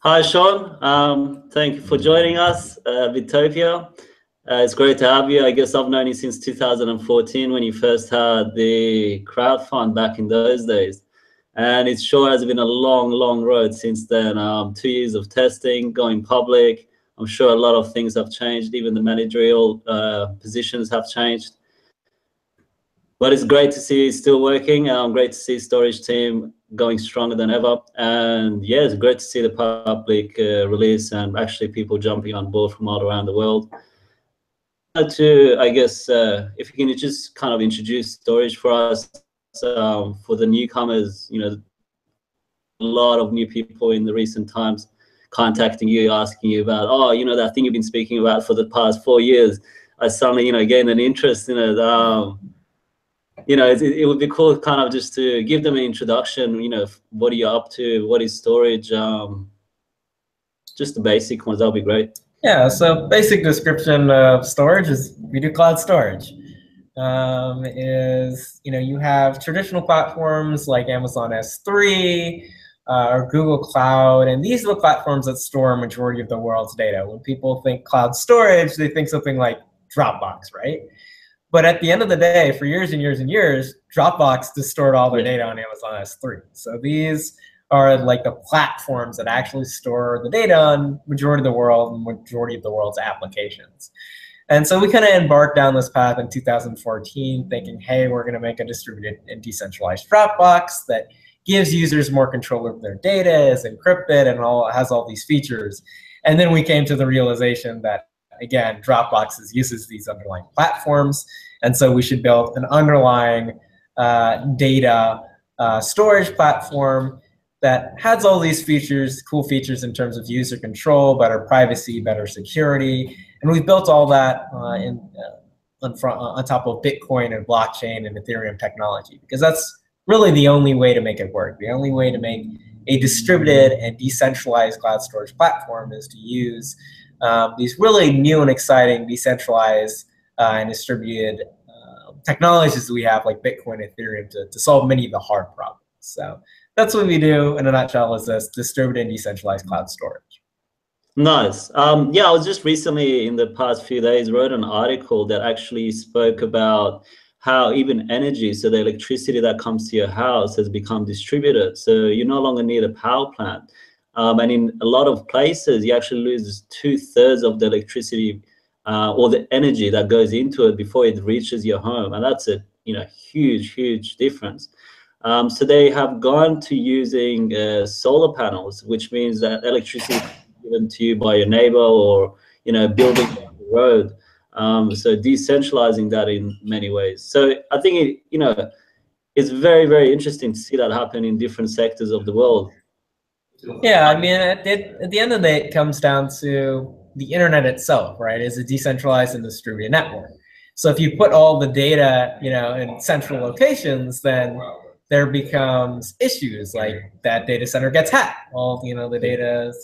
Hi, Shawn. Thank you for joining us, BitTopia. It's great to have you. I guess I've known you since 2014 when you first had the crowdfund back in those days. And it sure has been a long, long road since then. 2 years of testing, going public. I'm sure a lot of things have changed. Even the managerial positions have changed. But it's great to see it's still working. Great to see Storj team going stronger than ever. And yeah, it's great to see the public release and actually people jumping on board from all around the world. I guess, if you can just kind of introduce Storj for us, for the newcomers, a lot of new people in the recent times contacting you, asking you about, that thing you've been speaking about for the past 4 years. I suddenly, gained an interest in it. It would be cool kind of just to give them an introduction, what are you up to, what is Storj, just the basic ones, that'll be great. Yeah, so basic description of Storj is we do cloud storage. You have traditional platforms like Amazon S3 or Google Cloud, and these are the platforms that store a majority of the world's data. When people think cloud storage, they think something like Dropbox, right? But at the end of the day, for years and years and years, Dropbox just stored all their data on Amazon S3. So these are like the platforms that actually store the data on majority of the world and majority of the world's applications. And so we kind of embarked down this path in 2014, thinking, hey, we're going to make a distributed and decentralized Dropbox that gives users more control over their data, is encrypted, and has all these features. And then we came to the realization that, again, Dropbox uses these underlying platforms, and so we should build an underlying data storage platform that has all these features, cool features in terms of user control, better privacy, better security, and we've built all that on top of Bitcoin and blockchain and Ethereum technology, because that's really the only way to make it work. The only way to make a distributed and decentralized cloud storage platform is to use these really new and exciting decentralized and distributed technologies that we have, like Bitcoin and Ethereum, to solve many of the hard problems. So that's what we do in a nutshell, is this distributed and decentralized cloud storage. Nice. Yeah, I was just recently, in the past few days, wrote an article that actually spoke about how even energy, so the electricity that comes to your house, has become distributed. So you no longer need a power plant. And in a lot of places, you actually lose 2/3 of the electricity or the energy that goes into it before it reaches your home. And that's a huge, huge difference. So they have gone to using solar panels, which means that electricity is given to you by your neighbor or building down the road. So decentralizing that in many ways. So I think it's very, very interesting to see that happen in different sectors of the world. Yeah, I mean, at the end of the day, it comes down to the internet itself, right? It's a decentralized and distributed network. So if you put all the data, in central locations, then there becomes issues like that data center gets hacked. All the data is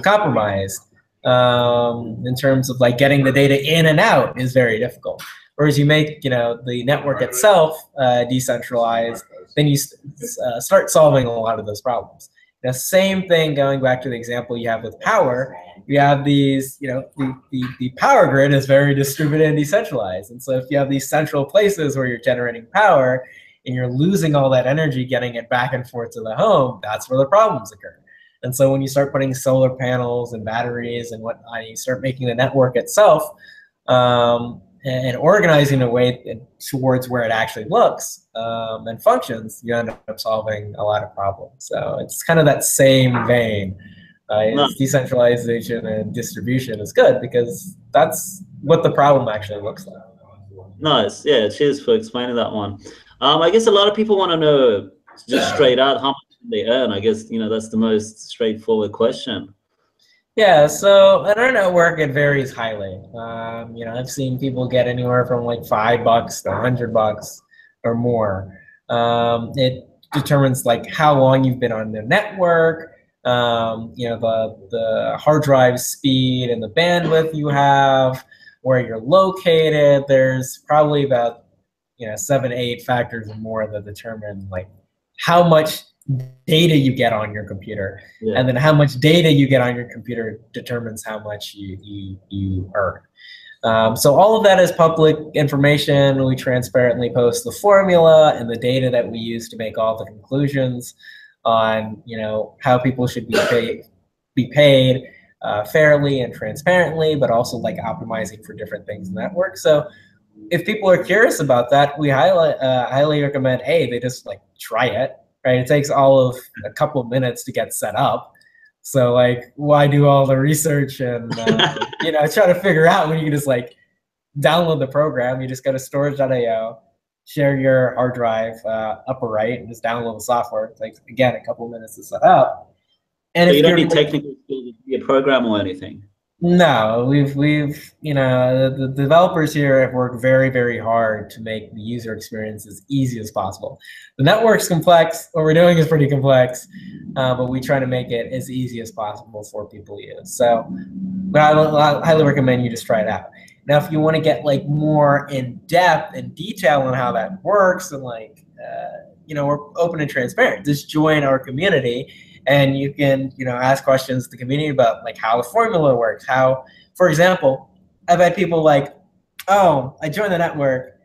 compromised. In terms of like getting the data in and out is very difficult. Whereas you make the network itself decentralized, then you start solving a lot of those problems. The same thing, going back to the example you have with power, you have these, the power grid is very distributed and decentralized. And so if you have these central places where you're generating power and you're losing all that energy getting it back and forth to the home, that's where the problems occur. And so when you start putting solar panels and batteries and whatnot, you start making the network itself and organizing a way towards where it actually looks and functions, you end up solving a lot of problems. So it's kind of that same vein. Decentralization and distribution is good because that's what the problem actually looks like. Nice. Yeah, cheers for explaining that one. I guess a lot of people want to know just straight out how much they earn. I guess that's the most straightforward question. Yeah, so at our network, it varies highly. I've seen people get anywhere from like $5 to $100 or more. It determines like how long you've been on the network, the hard drive speed and the bandwidth you have, where you're located. There's probably about 7 to 8 factors or more that determine like how much data you get on your computer. Yeah. And then how much data you get on your computer determines how much you earn. So all of that is public information. We transparently post the formula and the data that we use to make all the conclusions on, how people should be paid fairly and transparently, but also like optimizing for different things in that work. So if people are curious about that, we highly recommend, they just like try it, right? It takes all of a couple of minutes to get set up. So like, why do all the research and, try to figure out when you can just like download the program. You just go to storj.io, share your hard drive upper right, and just download the software. It takes, again, a couple of minutes to set up. And so you don't need technical skills to be a programmer or anything? No, the developers here have worked very, very hard to make the user experience as easy as possible. The network's complex. What we're doing is pretty complex, but we try to make it as easy as possible for people to use. So I highly recommend you just try it out. Now, if you want to get like more in depth and detail on how that works, and like, we're open and transparent. Just join our community. And you can, ask questions to the community about like how the formula works. How, for example, I've had people like, oh, I joined the network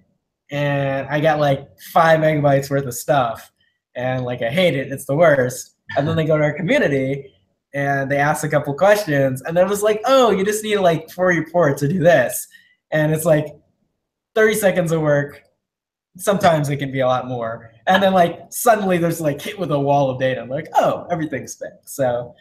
and I got like 5 megabytes worth of stuff and like I hate it, it's the worst. And then they go to our community and they ask a couple questions and they're just like, oh, you just need like 4 reports to do this. And it's like 30 seconds of work. Sometimes it can be a lot more. And then like suddenly there's like hit with a wall of data. I'm like, oh, everything's fixed. So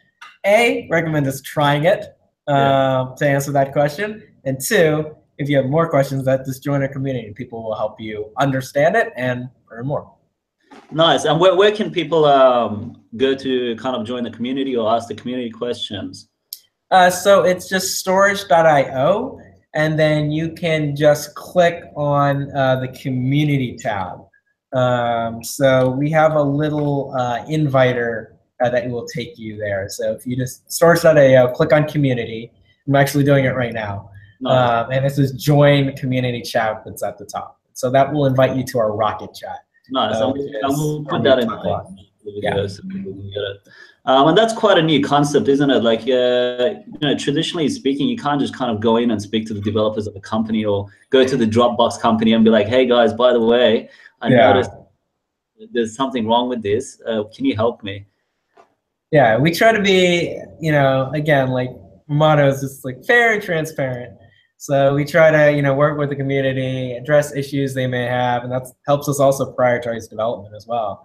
recommend just trying it to answer that question. And 2, if you have more questions, just join our community. People will help you understand it and learn more. Nice. And where can people go to kind of join the community or ask the community questions? So it's just storj.io. And then you can just click on the community tab. So we have a little inviter that will take you there. So if you just storj.io, click on community. I'm actually doing it right now. Nice. And it says join community chat that's at the top. So that will invite you to our Rocket chat. Nice. We'll put that in the video so people can get it. And that's quite a new concept, isn't it? Like, traditionally speaking, you can't just kind of go in and speak to the developers of a company or go to the Dropbox company and be like, hey guys, by the way, I noticed there's something wrong with this. Can you help me? Yeah, we try to be, again, like motto is just like fair and transparent. So we try to, work with the community, address issues they may have, and that helps us also prioritize development as well.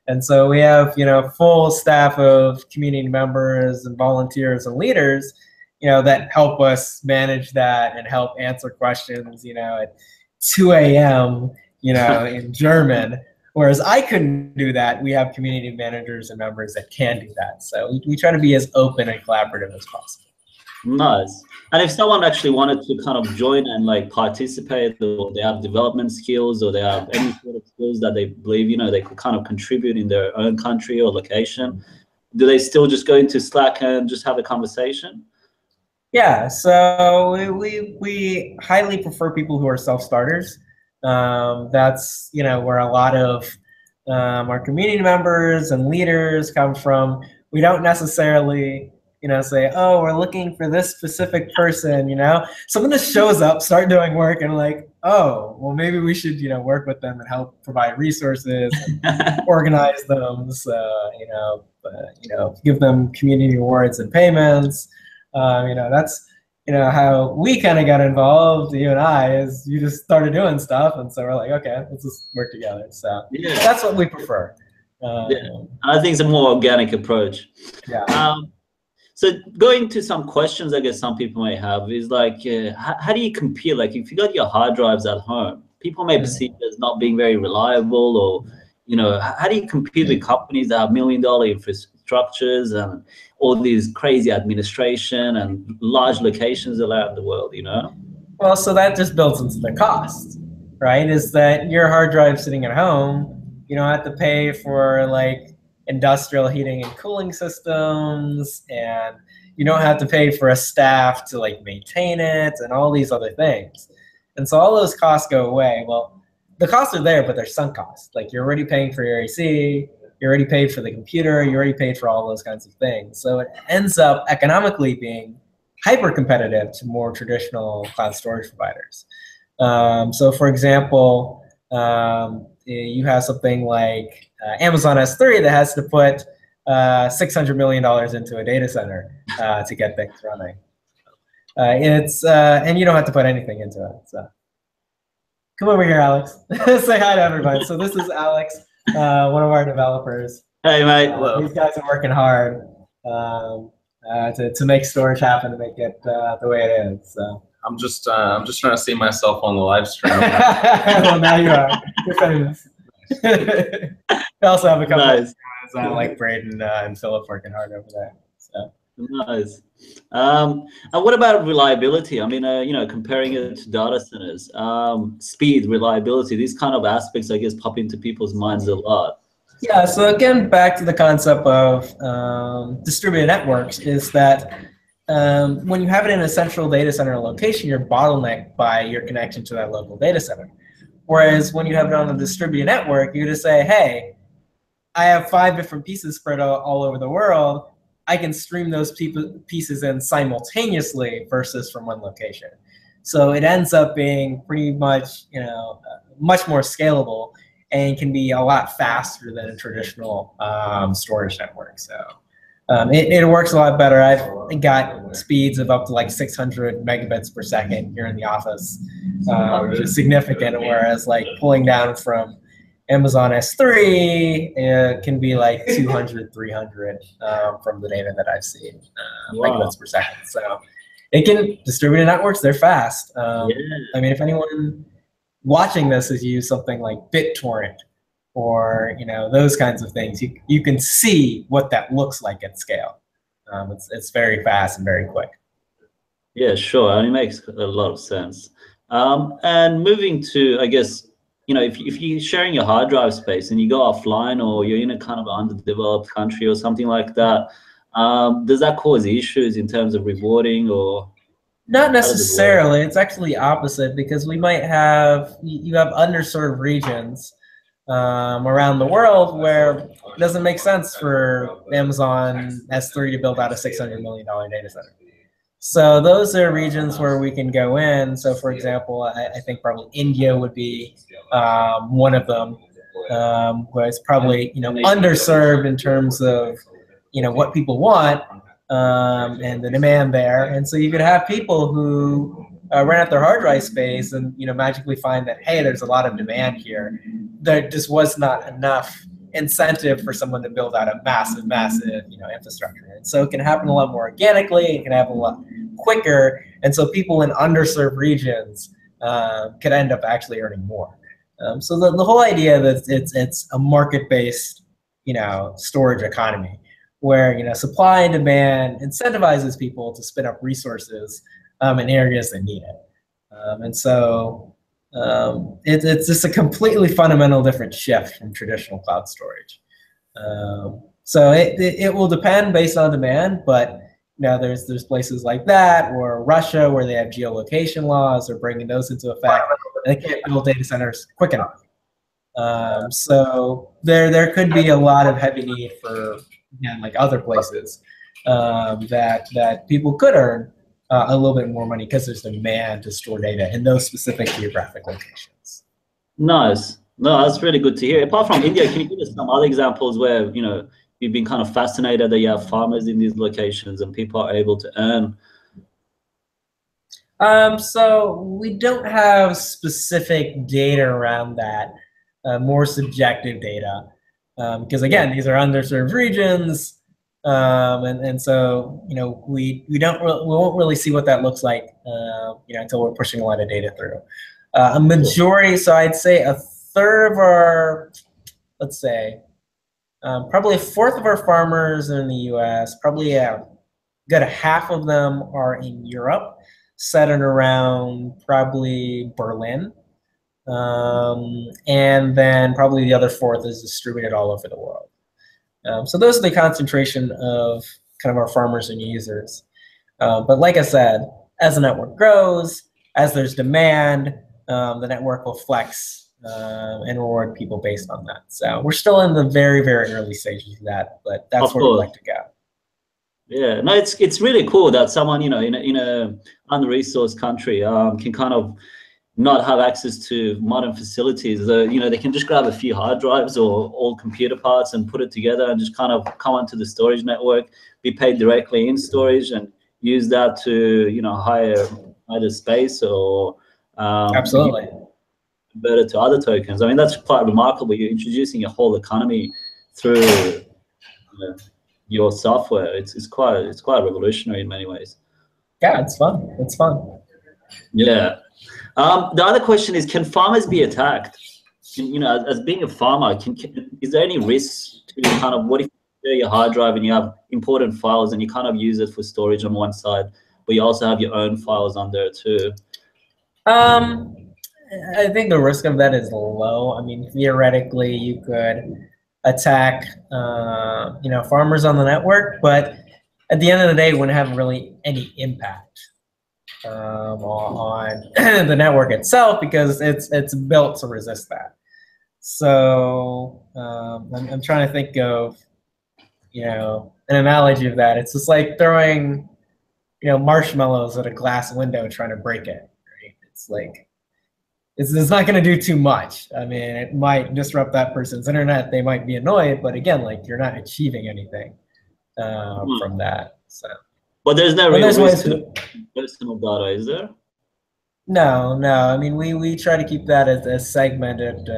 And so we have, full staff of community members and volunteers and leaders, that help us manage that and help answer questions, at 2 a.m., in German. Whereas I couldn't do that. We have community managers and members that can do that. So we try to be as open and collaborative as possible. Nice. And if someone actually wanted to kind of join and like participate, or they have development skills, or they have any sort of skills that they believe, they could kind of contribute in their own country or location, do they still just go into Slack and just have a conversation? Yeah, so we highly prefer people who are self-starters. That's, where a lot of our community members and leaders come from. We don't necessarily say, oh, we're looking for this specific person, Someone just shows up, start doing work, and like, oh, well, maybe we should, work with them and help provide resources, and organize them, so, give them community awards and payments. That's, how we kind of got involved, you and I, is you just started doing stuff, and so we're like, okay, let's just work together. So that's what we prefer. I think it's a more organic approach. Yeah. So going to some questions I guess some people may have is like, how do you compare? Like if you got your hard drives at home, people may perceive it as not being very reliable, or, how do you compete with companies that have $1 million infrastructures and all these crazy administration and large locations around the world, Well, so that just builds into the cost, right? Is that your hard drive sitting at home, you don't have to pay for like industrial heating and cooling systems, and you don't have to pay for a staff to like maintain it and all these other things. And so all those costs go away. Well, the costs are there, but they're sunk costs. Like you're already paying for your AC, you already paid for the computer, you already paid for all those kinds of things. So it ends up economically being hyper competitive to more traditional cloud storage providers. So for example, you have something like Amazon S3 that has to put $600 million into a data center to get things running. And you don't have to put anything into it. So come over here, Alex. Say hi to everybody. So this is Alex, one of our developers. Hey, mate. These guys are working hard to make storage happen, to make it the way it is. So. I'm just trying to see myself on the live stream. Well, now you are. You're famous. We also have a couple of guys like Braden and Philip working hard over there. So. Nice. And what about reliability? I mean, comparing it to data centers, speed, reliability, these kind of aspects, I guess, pop into people's minds a lot. Yeah, so again, back to the concept of distributed networks is that when you have it in a central data center location, you're bottlenecked by your connection to that local data center. Whereas when you have it on a distributed network, you just say, hey, I have 5 different pieces spread out all over the world. I can stream those pieces in simultaneously versus from one location. So it ends up being pretty much, much more scalable and can be a lot faster than a traditional storage network. So it works a lot better. I've got speeds of up to like 600 megabits per second here in the office, which is significant. Whereas like pulling down from Amazon S3, it can be like 200, 300 from the data that I've seen, megabits per second. So distributed networks, they're fast. I mean, if anyone watching this has used something like BitTorrent or those kinds of things, you can see what that looks like at scale. It's very fast and very quick. Yeah, sure. And it makes a lot of sense. And moving to, I guess, if you're sharing your hard drive space and you go offline or you're in a kind of underdeveloped country or something like that, does that cause issues in terms of rewarding or? Not necessarily. It's actually opposite because you have underserved regions around the world where it doesn't make sense for Amazon S3 to build out a $600 million data center. So those are regions where we can go in. So for example, I think probably India would be one of them, where it's probably underserved in terms of what people want and the demand there. And so you could have people who rent out their hard drive space and magically find that, hey, there's a lot of demand here. There just was not enough incentive for someone to build out a massive infrastructure. And so it can happen a lot more organically. It can happen a lot quicker. And so people in underserved regions could end up actually earning more. So the whole idea that it's a market-based storage economy where supply and demand incentivizes people to spin up resources in areas that need it. And so it's just a completely fundamental different shift from traditional cloud storage. So it will depend based on demand, but there's places like that, or Russia, where they have geolocation laws, are bringing those into effect, and they can't build data centers quick enough. So there could be a lot of heavy need for like other places that people could earn a little bit more money because there's demand to store data in those specific geographic locations. Nice. No, that's really good to hear. Apart from India, can you give us some other examples where you've been kind of fascinated that you have farmers in these locations and people are able to earn? So we don't have specific data around that, more subjective data, because again, these are underserved regions. And so we won't really see what that looks like until we're pushing a lot of data through. A majority, so I'd say a third of our, let's say, probably a fourth of our farmers are in the U.S. Probably good half of them are in Europe, centered around probably Berlin, and then probably the other fourth is distributed all over the world. So those are the concentration of kind of our farmers and users. But like I said, as the network grows, as there's demand, the network will flex and reward people based on that. So we're still in the very, very early stages of that, but that's where we'd like to go. Yeah, no, it's really cool that someone, you know, in a under-resourced country can kind of not have access to modern facilities. You know, they can just grab a few hard drives or old computer parts and put it together and just kind of come onto the storage network, be paid directly in storage, and use that to, you know, hire either space or Absolutely. convert it to other tokens. I mean, that's quite remarkable. You're introducing a whole economy through your software. It's quite revolutionary in many ways. Yeah, it's fun. It's fun. Yeah. The other question is, can farmers be attacked? You know, as being a farmer, is there any risk to kind of, what if you share your hard drive and you have important files and you kind of use it for storage on one side, but you also have your own files on there too? I think the risk of that is low. I mean, theoretically, you could attack, you know, farmers on the network, but at the end of the day, it wouldn't have really any impact on the network itself because it's built to resist that. So I'm trying to think of, you know, an analogy of that. It's just like throwing, you know, marshmallows at a glass window trying to break it. Right? It's like, it's not going to do too much. I mean, it might disrupt that person's internet. They might be annoyed, but again, like, you're not achieving anything from that. So, but there's no real risk to personal data, is there? No. I mean, we try to keep that as segmented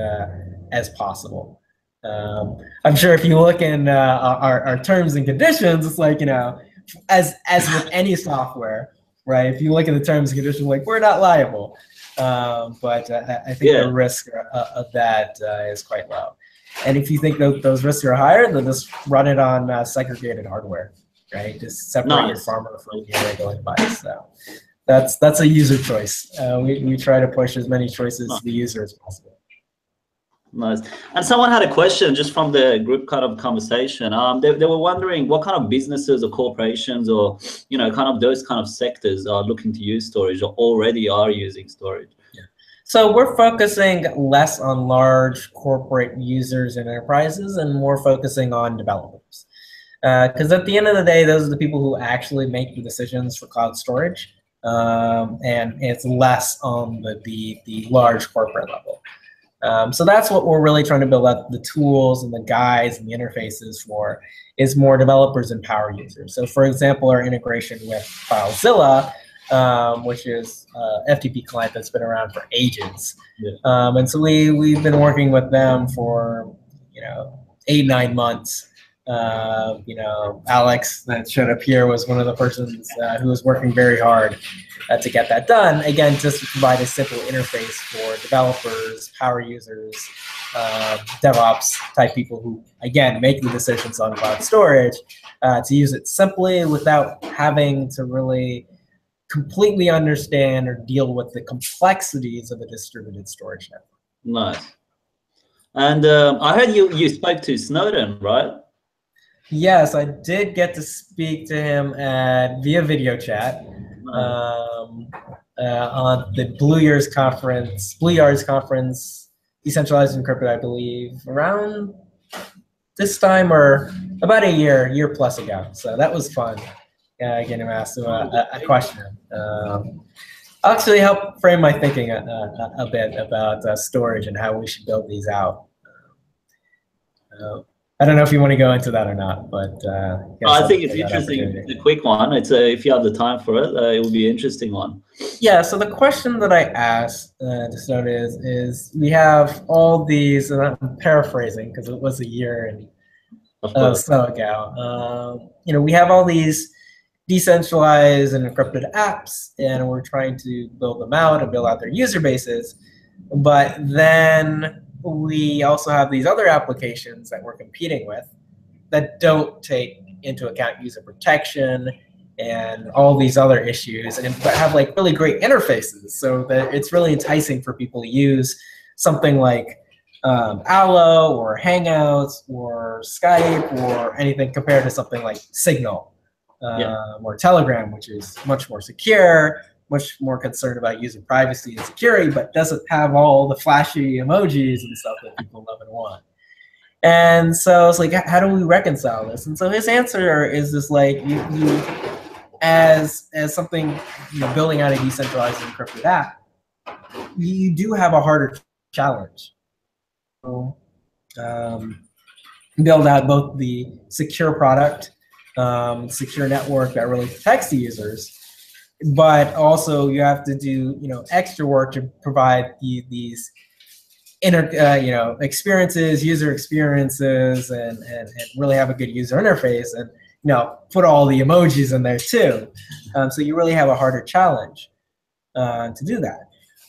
as possible. I'm sure if you look in our terms and conditions, it's like, you know, as with any software, right? If you look at the terms and conditions, like, we're not liable. But I think the risk of that is quite low. And if you think those risks are higher, then just run it on segregated hardware, right? Just separate your farmer from your regular device. So that's a user choice. We try to push as many choices to the user as possible. Nice. And someone had a question just from the group kind of conversation. They were wondering what kind of businesses or corporations or, you know, kind of those kind of sectors are looking to use storage or already are using storage. Yeah. So we're focusing less on large corporate users and enterprises and more focusing on developers. Because at the end of the day, those are the people who actually make the decisions for cloud storage. And it's less on the large corporate level. So that's what we're really trying to build out the tools and the guides and the interfaces for, is more developers and power users. So for example, our integration with FileZilla, which is a FTP client that's been around for ages. Yeah. And so we've been working with them for, you know, 8-9 months. You know, Alex that showed up here was one of the persons who was working very hard to get that done. Again, just to provide a simple interface for developers, power users, DevOps type people who, again, make the decisions on cloud storage, to use it simply without having to really completely understand or deal with the complexities of a distributed storage network. Nice. And I heard you spoke to Snowden, right? Yes, I did get to speak to him via video chat on the Blue Yards conference, Decentralized and Encrypted, I believe, around this time or about a year plus ago. So that was fun, getting him asked a question. Actually helped frame my thinking a bit about storage and how we should build these out. I don't know if you want to go into that or not, but I think it's interesting. It's a quick one. It's if you have the time for it, it will be an interesting one. Yeah. So the question that I asked to start is we have all these, and I'm paraphrasing because it was a year and so ago. You know, we have all these decentralized and encrypted apps, and we're trying to build them out and build out their user bases, but then we also have these other applications that we're competing with that don't take into account user protection and all these other issues, and but have like really great interfaces, so that it's really enticing for people to use something like Allo or Hangouts or Skype or anything compared to something like Signal or Telegram, which is much more secure, much more concerned about user privacy and security, but doesn't have all the flashy emojis and stuff that people love and want. And so it's like, how do we reconcile this? And so his answer is this, like, you as something, building out a decentralized and encrypted app, you do have a harder challenge. So, build out both the secure product, secure network that really protects the users, but also you have to do extra work to provide these experiences, user experiences, and really have a good user interface, and put all the emojis in there too. So you really have a harder challenge to do that.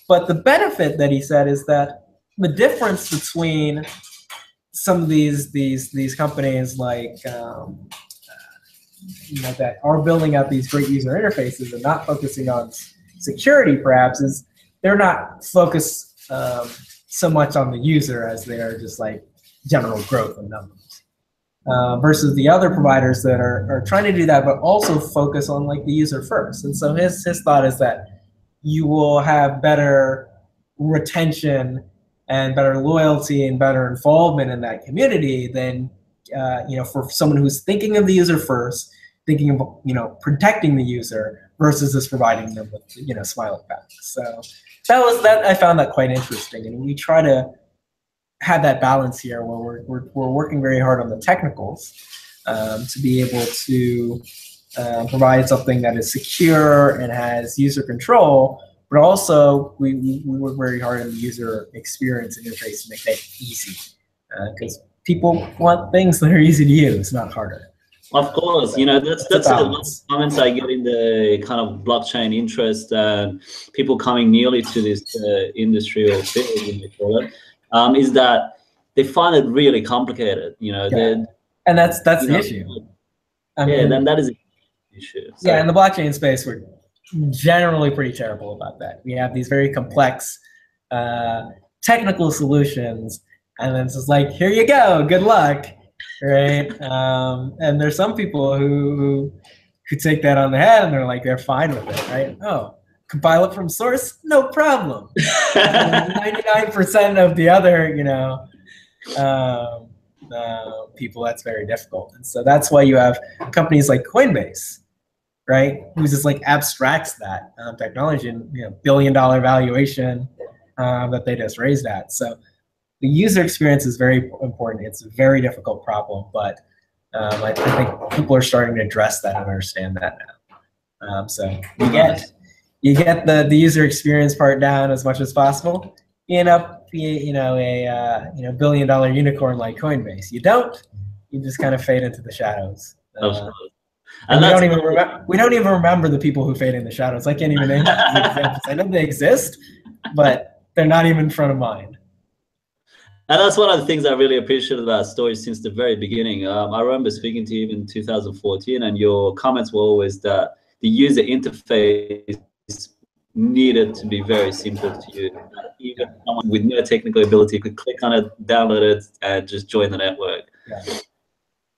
But the benefit that he said is that the difference between some of these companies like that are building out these great user interfaces and not focusing on security, perhaps, is they're not focused so much on the user as they are just like general growth in numbers. Versus the other providers that are trying to do that, but also focus on like the user first. And so his thought is that you will have better retention and better loyalty and better involvement in that community than for someone who's thinking of the user first, thinking of protecting the user versus just providing them with smiley packs. So that I found that quite interesting, and we try to have that balance here where we're working very hard on the technicals to be able to provide something that is secure and has user control, but also we work very hard on the user experience and interface to make that easy, because people want things that are easy to use, not harder. Of course, that's a lot of comments I get in the kind of blockchain interest and people coming newly to this industry or field, you may call it, is that they find it really complicated. And that's the issue. Then that is an issue. So. Yeah, in the blockchain space, we're generally pretty terrible about that. We have these very complex technical solutions, and then it's just like, here you go, good luck. Right, and there's some people who take that on the head and they're fine with it, right? Oh, compile it from source, no problem. 99% of the other, people, that's very difficult, and so that's why you have companies like Coinbase, right, who just like abstracts that technology and billion-dollar valuation that they just raised at. So the user experience is very important. It's a very difficult problem, but I think people are starting to address that and understand that now. So you get the user experience part down as much as possible. You end up a billion-dollar unicorn like Coinbase. You don't. You just kind of fade into the shadows. And we don't even remember the people who fade in the shadows. I can't even name the examples. I know they exist, but they're not even in front of mind. And that's one of the things I really appreciated about Storj since the very beginning. I remember speaking to you in 2014, and your comments were always that the user interface needed to be very simple to use. Even someone with no technical ability could click on it, download it, and just join the network.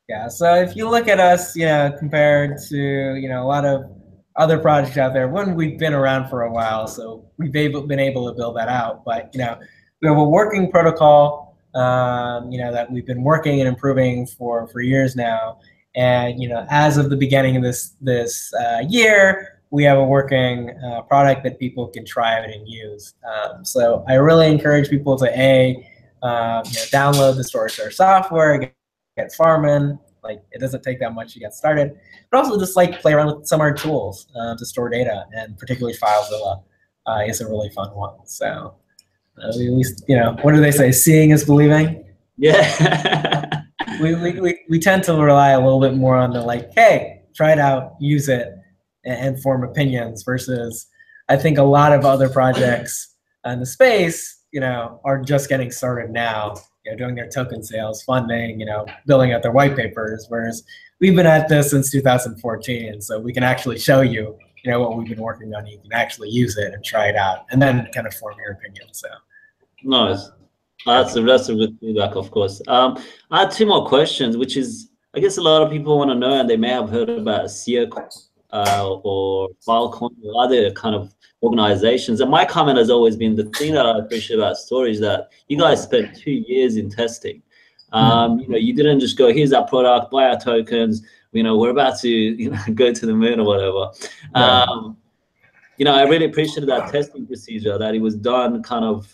Yeah. So if you look at us, compared to a lot of other projects out there, we've been around for a while, so we've been able to build that out. But we have a working protocol, that we've been working and improving for years now. And as of the beginning of this year, we have a working product that people can try out and use. So I really encourage people to download the Storj software, get farming. Like, it doesn't take that much to get started, but also just play around with some of our tools to store data, and particularly FileZilla is a really fun one. So. At least, what do they say? Seeing is believing. Yeah. we tend to rely a little bit more on the hey, try it out, use it, and form opinions. Versus, I think a lot of other projects in the space, are just getting started now. Doing their token sales, funding, building out their white papers. Whereas we've been at this since 2014, so we can actually show you. What we've been working on, you can actually use it and try it out, and then kind of form your opinion. So, nice. That's a good feedback, of course. I had two more questions, which is, I guess a lot of people want to know, and they may have heard about SEO or Filecoin or other kind of organizations. And my comment has always been, the thing that I appreciate about Storj is that you guys spent 2 years in testing. You know, you didn't just go, here's our product, buy our tokens, you know, we're about to, you know, go to the moon or whatever. You know, I really appreciated that testing procedure, that it was done kind of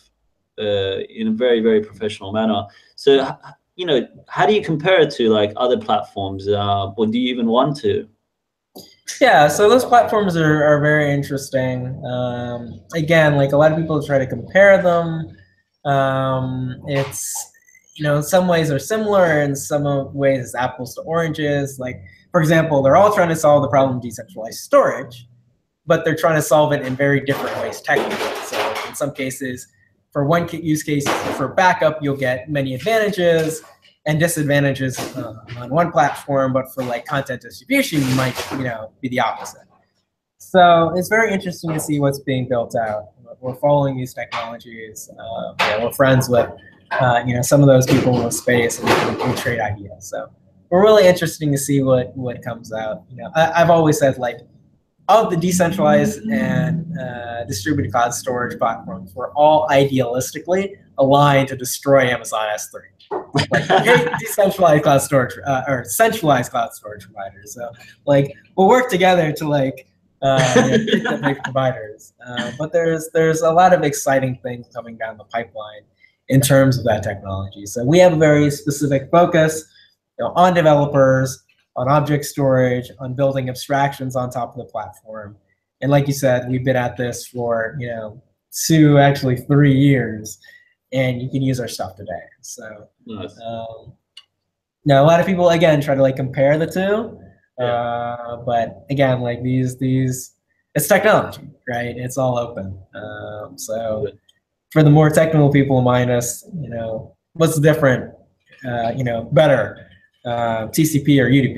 in a very, very professional manner. So, you know, how do you compare it to like other platforms, or do you even want to? Yeah, so those platforms are very interesting. Again, like a lot of people try to compare them. It's, you know, in some ways are similar, in some ways it's apples to oranges. Like, for example, they're all trying to solve the problem of decentralized storage, but they're trying to solve it in very different ways technically. So in some cases, for one use case, for backup, you'll get many advantages and disadvantages on one platform, but for like content distribution, you might, you know, be the opposite. So it's very interesting to see what's being built out. We're following these technologies. Yeah, we're friends with, you know, some of those people in the space, and we trade ideas. So we're really interesting to see what comes out. You know, I've always said, like, of the decentralized and distributed cloud storage platforms, we're all idealistically aligned to destroy Amazon S3. Like, hate decentralized cloud storage or centralized cloud storage providers. So, like, we'll work together to like you know, beat the big providers. But there's a lot of exciting things coming down the pipeline in terms of that technology. So we have a very specific focus, you know, on developers, on object storage, on building abstractions on top of the platform. And like you said, we've been at this for, you know, 2, actually 3 years, and you can use our stuff today. So Nice. now a lot of people, again, try to like compare the two. But again, like these, it's technology, right? It's all open. So for the more technical people among us, you know, what's different, you know, better? TCP or UDP,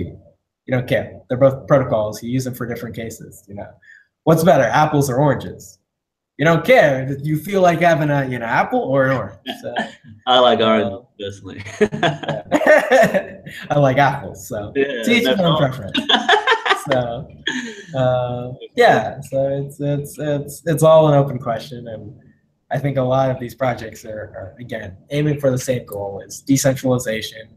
you don't care. They're both protocols. You use them for different cases. You know, what's better, apples or oranges? You don't care. You feel like having a, you know, apple or an orange. So, I like orange personally. I like apples. So Yeah, to each his own preference. So yeah, so it's all an open question, and I think a lot of these projects are again aiming for the same goal: is decentralization.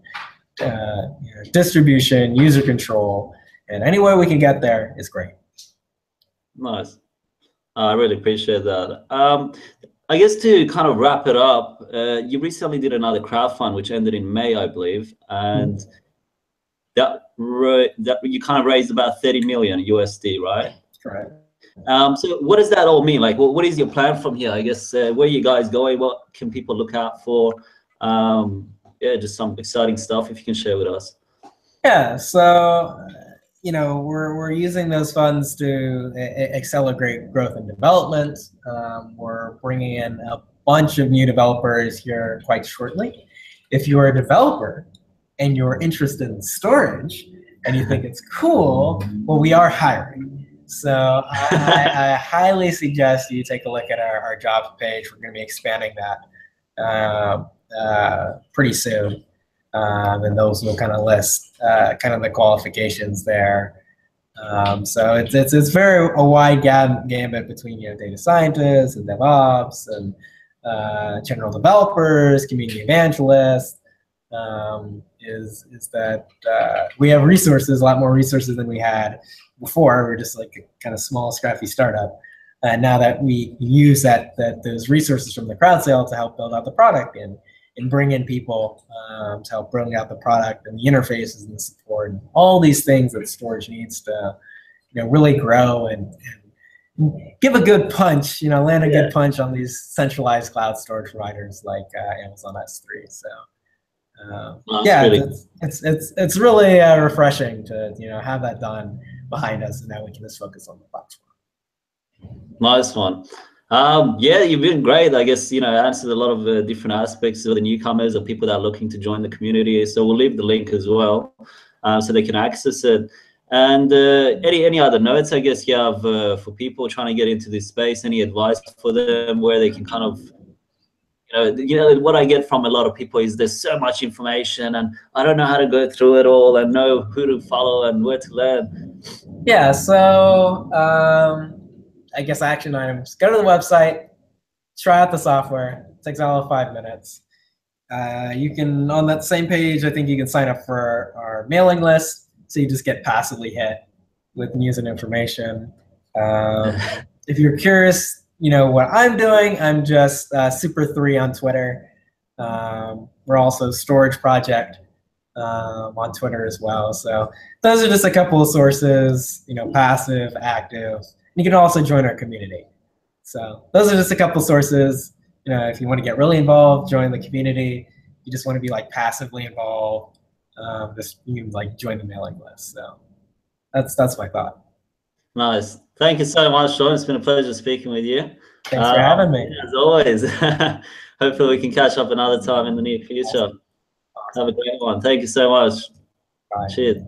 You know, distribution, user control, and any way we can get there is great. Nice. I really appreciate that. I guess to kind of wrap it up, you recently did another crowdfund, which ended in May, I believe, and that you kind of raised about 30 million USD, right? Right. So what does that all mean? Like, what is your plan from here? I guess where are you guys going? What can people look out for? Yeah, just some exciting stuff if you can share with us. Yeah, so you know, we're using those funds to accelerate growth and development. We're bringing in a bunch of new developers here quite shortly. If you're a developer and you're interested in storage and you think it's cool, well, we are hiring. So I highly suggest you take a look at our jobs page. We're going to be expanding that pretty soon, and those will kind of list kind of the qualifications there. So it's very a wide gambit between, you know, data scientists and DevOps and general developers, community evangelists. Is that we have resources, a lot more resources than we had before. We're just like a kind of small, scrappy startup. And now that we use those resources from the crowd sale to help build out the product and bring in people to help bring out the product and the interfaces and the support and all these things that storage needs to, you know, really grow and give a good punch, you know, land a good punch on these centralized cloud storage providers like Amazon S3. So yeah, really, it's really refreshing to, you know, have that done behind us, and now we can just focus on the platform. Nice one. Yeah, you've been great. I guess, you know, answered a lot of different aspects of the newcomers or people that are looking to join the community. So we'll leave the link as well, so they can access it. And any other notes, I guess, you have for people trying to get into this space? Any advice for them where they can kind of, you know, what I get from a lot of people is there's so much information and I don't know how to go through it all and know who to follow and where to learn. Yeah, so I guess action items. Go to the website, try out the software. It takes all of 5 minutes. You can, on that same page, I think you can sign up for our mailing list, so you just get passively hit with news and information. If you're curious, what I'm doing, I'm just Super3 on Twitter. We're also Storj Project on Twitter as well. So those are just a couple of sources, passive, active. You can also join our community. So those are just a couple of sources. If you want to get really involved, join the community. You just want to be like passively involved, you can like join the mailing list. So that's my thought. Nice. Thank you so much, Shawn. It's been a pleasure speaking with you. Thanks for having me. As always. Hopefully we can catch up another time in the near future. Awesome. Have a great one. Thank you so much. Bye. Cheers.